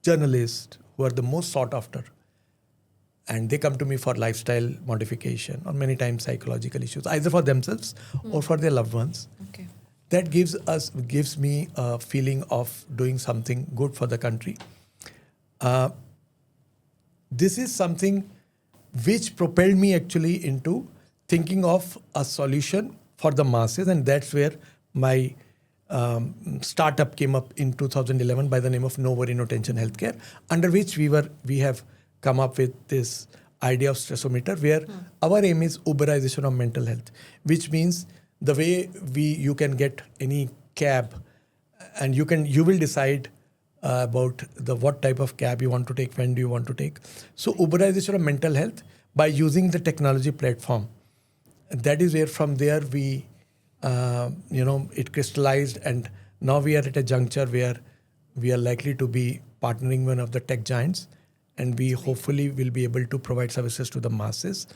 journalists, who are the most sought after, and they come to me for lifestyle modification or many times psychological issues, either for themselves or for their loved ones. Okay. That gives me a feeling of doing something good for the country. This is something which propelled me actually into thinking of a solution for the masses, and that's where my startup came up in 2011 by the name of No Worry No Tension Healthcare, under which we have come up with this idea of stressometer, where our aim is Uberization of mental health, which means the way you can get any cab, and you will decide about what type of cab you want to take, when do you want to take. So Uberization of mental health by using the technology platform. That is where from there we, it crystallized, and now we are at a juncture where we are likely to be partnering one of the tech giants, and we hopefully will be able to provide services to the masses,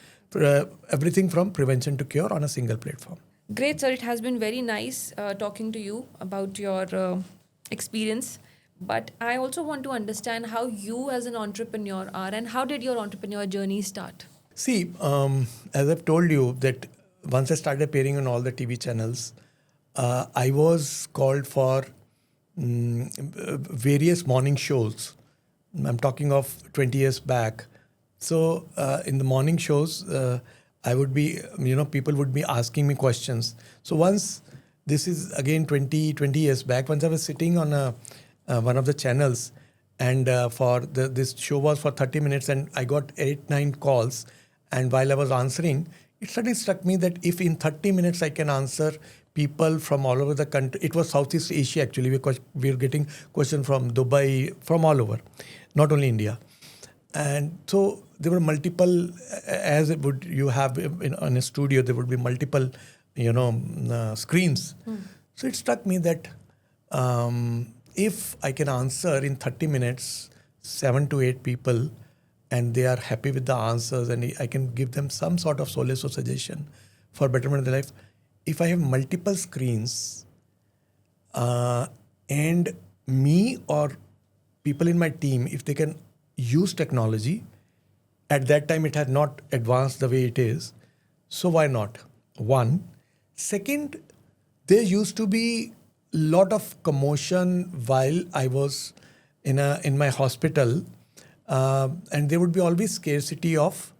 everything from prevention to cure on a single platform. Great, sir. It has been very nice talking to you about your experience. But I also want to understand how you as an entrepreneur are, and how did your entrepreneur journey start? See, as I've told you, that once I started appearing on all the TV channels, I was called for various morning shows. I'm talking of 20 years back. So in the morning shows, I would be, people would be asking me questions. So once, this is again 20 years back, once I was sitting on one of the channels, and this show was for 30 minutes, and I got 8-9 calls. And while I was answering, it suddenly struck me that if in 30 minutes I can answer people from all over the country, it was Southeast Asia actually, because we were getting questions from Dubai, from all over, not only India. And so there were multiple, as it would you have in a studio, there would be multiple, screens. So it struck me that if I can answer in 30 minutes 7 to 8 people, and they are happy with the answers, and I can give them some sort of solace or suggestion for betterment of their life. If I have multiple screens, and me or people in my team, if they can use technology, at that time it had not advanced the way it is, so why not? One. Second, there used to be a lot of commotion while I was in my hospital, and there would be always scarcity of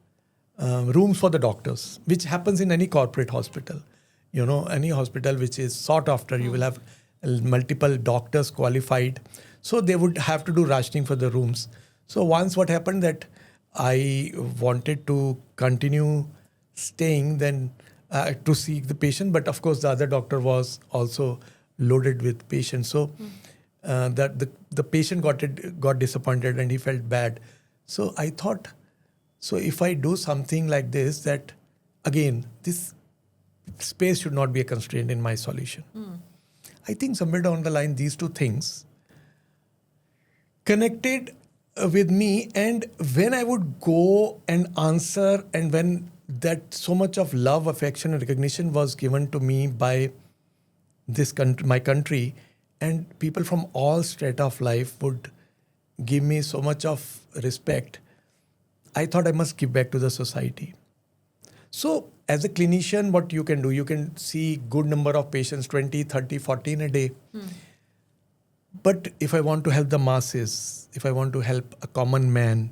rooms for the doctors, which happens in any corporate hospital. Any hospital which is sought after, you will have multiple doctors qualified. So they would have to do rationing for the rooms. So once what happened that I wanted to continue staying, then to see the patient, but of course the other doctor was also loaded with patients. So that the patient got disappointed, and he felt bad. So I thought, so if I do something like this, that again, this space should not be a constraint in my solution. I think somewhere down the line, these two things connected with me, and when I would go and answer, and when that so much of love, affection, and recognition was given to me by this country, my country, and people from all strata of life would give me so much of respect, I thought I must give back to the society. So as a clinician, what you can do, you can see good number of patients, 20, 30, 40 in a day. But if I want to help the masses, if I want to help a common man,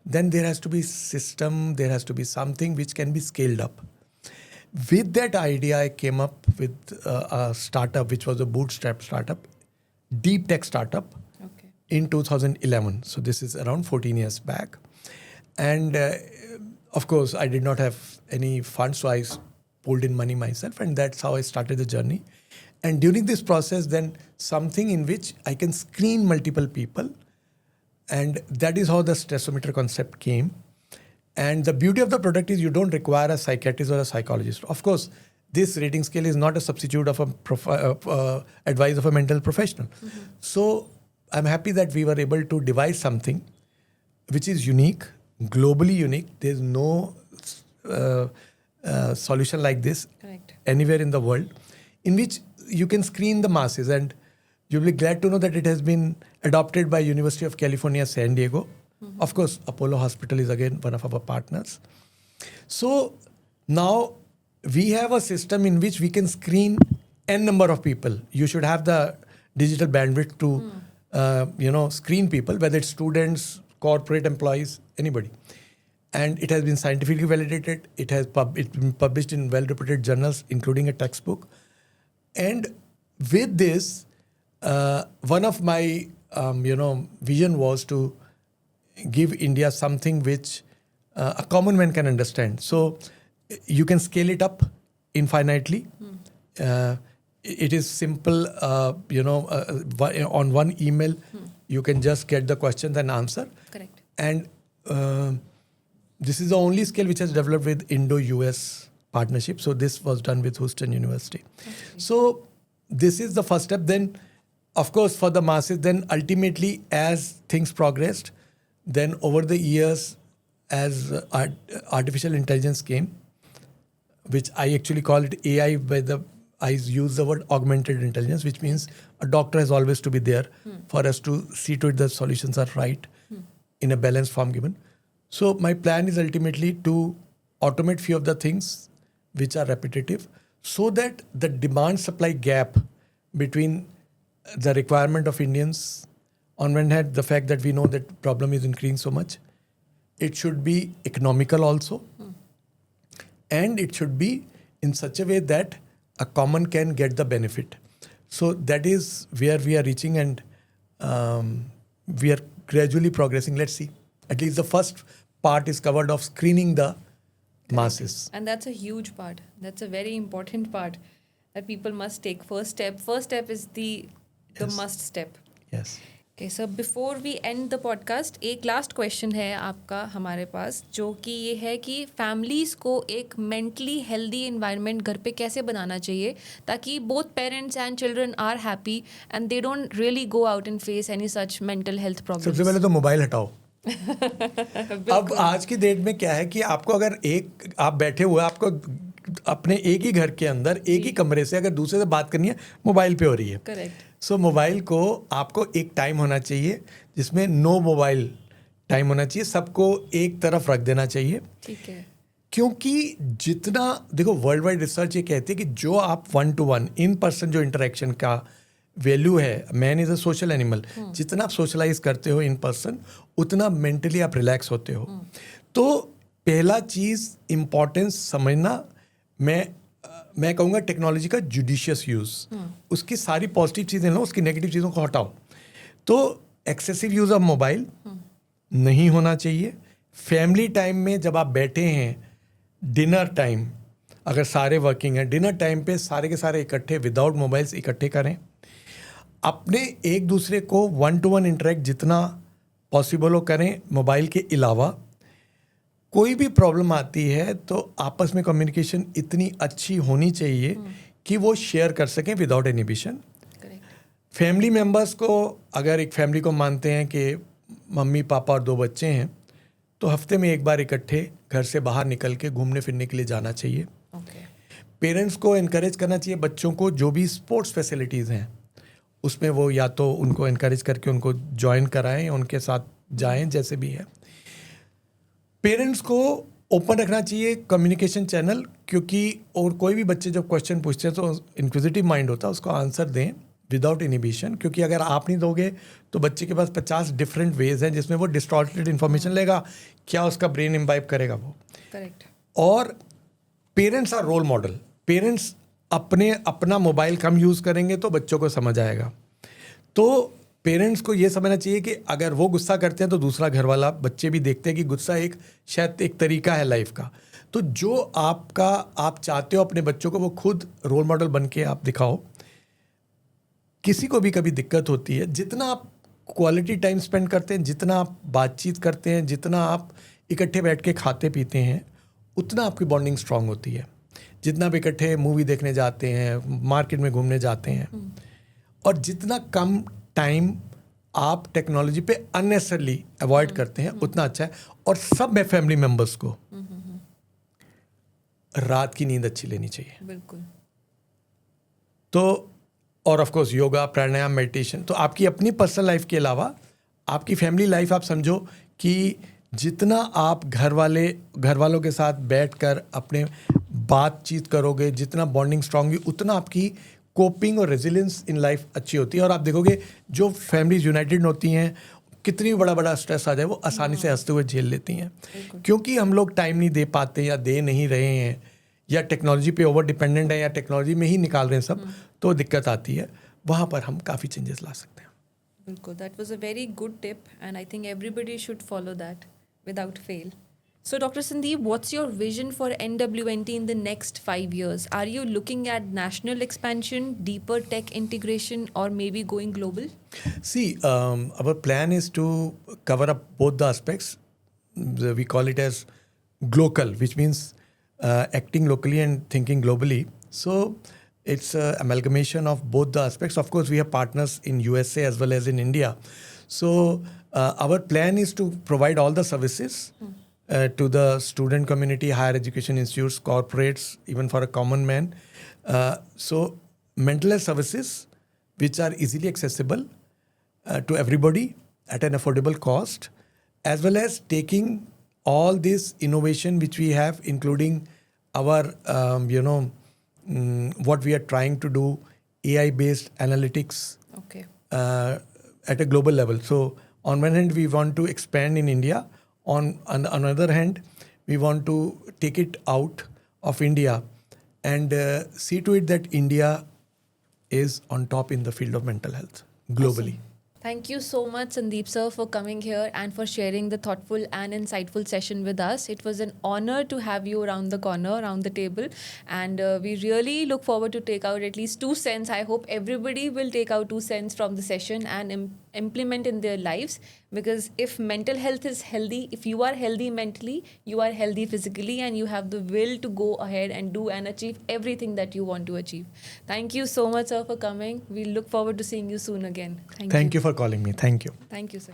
then there has to be system, there has to be something which can be scaled up. With that idea, I came up with a startup, which was a bootstrap startup, deep tech startup, in 2011. So this is around 14 years back. And of course, I did not have any funds, so I pulled in money myself, and that's how I started the journey. And during this process, then something in which I can screen multiple people, and that is how the stressometer concept came. And the beauty of the product is you don't require a psychiatrist or a psychologist. Of course, this rating scale is not a substitute of advice of a mental professional. So I'm happy that we were able to devise something which is unique, globally unique. There's no solution like this anywhere in the world, in which you can screen the masses. And you'll be glad to know that it has been adopted by University of California, San Diego. Of course, Apollo Hospital is again one of our partners. So now we have a system in which we can screen n number of people. You should have the digital bandwidth to screen people, whether it's students, corporate employees, anybody. And it has been scientifically validated. It's been published in well-reputed journals, including a textbook. And with this, one of my vision was to give India something which a common man can understand. So you can scale it up infinitely. It is simple, on one email, you can just get the questions and answer. Correct. And This is the only scale which has developed with Indo-US partnership. So this was done with Houston University. Okay. So this is the first step. Then, of course, for the masses, then ultimately as things progressed, then over the years, as artificial intelligence came, which I actually call it AI, I use the word augmented intelligence, which means a doctor has always to be there for us to see to it the solutions are right in a balanced form given. So my plan is ultimately to automate few of the things which are repetitive, so that the demand supply gap between the requirement of Indians, on one hand, the fact that we know that problem is increasing so much, it should be economical also, and it should be in such a way that a common can get the benefit. So that is where we are reaching, and we are gradually progressing. Let's see. At least the first part is covered of screening the masses. And that's a huge part. That's a very important part that people must take. First step is the Yes. must step. Yes. Okay, so before we end the podcast, एक last question है आपका हमारे पास, जो कि ये है कि families को एक मेंटली हेल्दी इन्वायरमेंट घर पे कैसे बनाना चाहिए ताकि both parents and children are happy and they don't really go out and face any such mental health सबसे प्रॉब्लम्स. पहले तो मोबाइल हटाओ. अब आज की डेट में क्या है कि आपको अगर आप बैठे हुए आपको अपने एक ही घर के अंदर एक ही कमरे से अगर दूसरे से बात करनी है, मोबाइल पे हो रही है. करेक्ट. सो मोबाइल को आपको एक टाइम होना चाहिए जिसमें नो मोबाइल टाइम होना चाहिए, सबको एक तरफ रख देना चाहिए. ठीक है. क्योंकि जितना देखो वर्ल्ड वाइड रिसर्च ये कहती है कि जो आप 1-to-1 इन पर्सन जो इंटरेक्शन का वैल्यू है, man is a social animal, जितना आप सोशलाइज करते हो इन पर्सन उतना मेंटली आप रिलैक्स होते हो. तो पहला चीज़ इम्पोर्टेंस समझना, मैं कहूँगा टेक्नोलॉजी का जुडिशियस यूज़. उसकी सारी पॉजिटिव चीज़ें लो, उसकी नेगेटिव चीज़ों को हटाओ. तो एक्सेसिव यूज़ ऑफ मोबाइल नहीं होना चाहिए. फैमिली टाइम में जब आप बैठे हैं, डिनर टाइम, अगर सारे वर्किंग हैं, डिनर टाइम पे सारे के सारे इकट्ठे विदाउट मोबाइल्स इकट्ठे करें. अपने एक दूसरे को 1-to-1 इंटरेक्ट जितना पॉसिबल हो करें मोबाइल के अलावा. कोई भी प्रॉब्लम आती है तो आपस में कम्युनिकेशन इतनी अच्छी होनी चाहिए कि वो शेयर कर सकें विदाउट इनहिबिशन. फैमिली मेम्बर्स को, अगर एक फैमिली को मानते हैं कि मम्मी पापा और 2 बच्चे हैं, तो हफ्ते में एक बार इकट्ठे घर से बाहर निकल के घूमने फिरने के लिए जाना चाहिए. पेरेंट्स को इनकरेज करना चाहिए बच्चों को, जो भी स्पोर्ट्स फैसिलिटीज़ हैं उसमें वो या तो उनको इनकरेज करके उनको ज्वाइन कराएं, उनके साथ जाएं, जैसे भी है. पेरेंट्स को ओपन रखना चाहिए कम्युनिकेशन चैनल, क्योंकि और कोई भी बच्चे जब क्वेश्चन पूछते हैं तो इंक्विजिटिव माइंड होता है, उसको आंसर दें विदाउट इनहिबिशन. क्योंकि अगर आप नहीं दोगे तो बच्चे के पास 50 डिफरेंट वेज हैं जिसमें वो डिस्टॉर्टेड इन्फॉर्मेशन लेगा, क्या उसका ब्रेन इम्बाइब करेगा वो. करेक्ट. और parents are role model. Parents अपना मोबाइल कम यूज़ करेंगे तो बच्चों को समझ आएगा. तो पेरेंट्स को ये समझना चाहिए कि अगर वो गुस्सा करते हैं तो दूसरा घर वाला, बच्चे भी देखते हैं कि गुस्सा शायद एक तरीका है लाइफ का. तो जो आप चाहते हो अपने बच्चों को, वो खुद रोल मॉडल बन के आप दिखाओ. किसी को भी कभी दिक्कत होती है, जितना आप क्वालिटी टाइम स्पेंड करते हैं, जितना आप बातचीत करते हैं, जितना आप इकट्ठे बैठ के खाते पीते हैं, उतना आपकी बॉन्डिंग स्ट्रांग होती है. जितना आप इकट्ठे मूवी देखने जाते हैं, मार्केट में घूमने जाते हैं, और जितना कम टाइम आप टेक्नोलॉजी पे अननेसेसरली अवॉइड करते हैं, उतना अच्छा है. और सब फैमिली मेम्बर्स को रात की नींद अच्छी लेनी चाहिए. बिल्कुल. तो और of course yoga, pranayama, meditation. तो आपकी अपनी पर्सनल लाइफ के अलावा आपकी फैमिली लाइफ आप समझो कि जितना आप घर वालों के साथ बैठकर अपने बातचीत करोगे, जितना बॉन्डिंग स्ट्रांग होगी, उतना आपकी कोपिंग और रेजिलियंस इन लाइफ अच्छी होती है. और आप देखोगे जो फैमिलीज यूनाइटेड होती हैं, कितनी बड़ा स्ट्रेस आ जाए वो आसानी से हंसते हुए झेल लेती हैं. क्योंकि हम लोग टाइम नहीं दे पाते या दे नहीं रहे हैं, या टेक्नोलॉजी पे ओवर डिपेंडेंट है, या टेक्नोलॉजी में ही निकाल रहे हैं सब, तो दिक्कत आती है. वहाँ पर हम काफ़ी चेंजेस ला सकते हैं. बिल्कुल. That was a very good tip and I think everybody should follow that without fail. So Dr. Sandeep, what's your vision for NWNT in the next 5 years? Are you looking at national expansion, deeper tech integration, or maybe going global? See, our plan is to cover up both the aspects. We call it as glocal, which means acting locally and thinking globally. So it's an amalgamation of both the aspects. Of course, we have partners in USA as well as in India. So our plan is to provide all the services to the student community, higher education institutes, corporates, even for a common man. So mental health services which are easily accessible to everybody at an affordable cost, as well as taking all this innovation which we have, including our, what we are trying to do, AI-based analytics Okay. at a global level. So on one hand, we want to expand in India. On another hand, we want to take it out of India and see to it that India is on top in the field of mental health globally. Thank you so much, Sandeep sir, for coming here and for sharing the thoughtful and insightful session with us. It was an honor to have you around the corner, around the table, and we really look forward to take out at least 2 cents. I hope everybody will take out 2 cents from the session and implement in their lives, because if mental health is healthy, if you are healthy mentally, you are healthy physically, and you have the will to go ahead and do and achieve everything that you want to achieve. Thank you so much, sir, for coming. We look forward to seeing you soon again. Thank you for calling me. Thank you. Thank you, sir.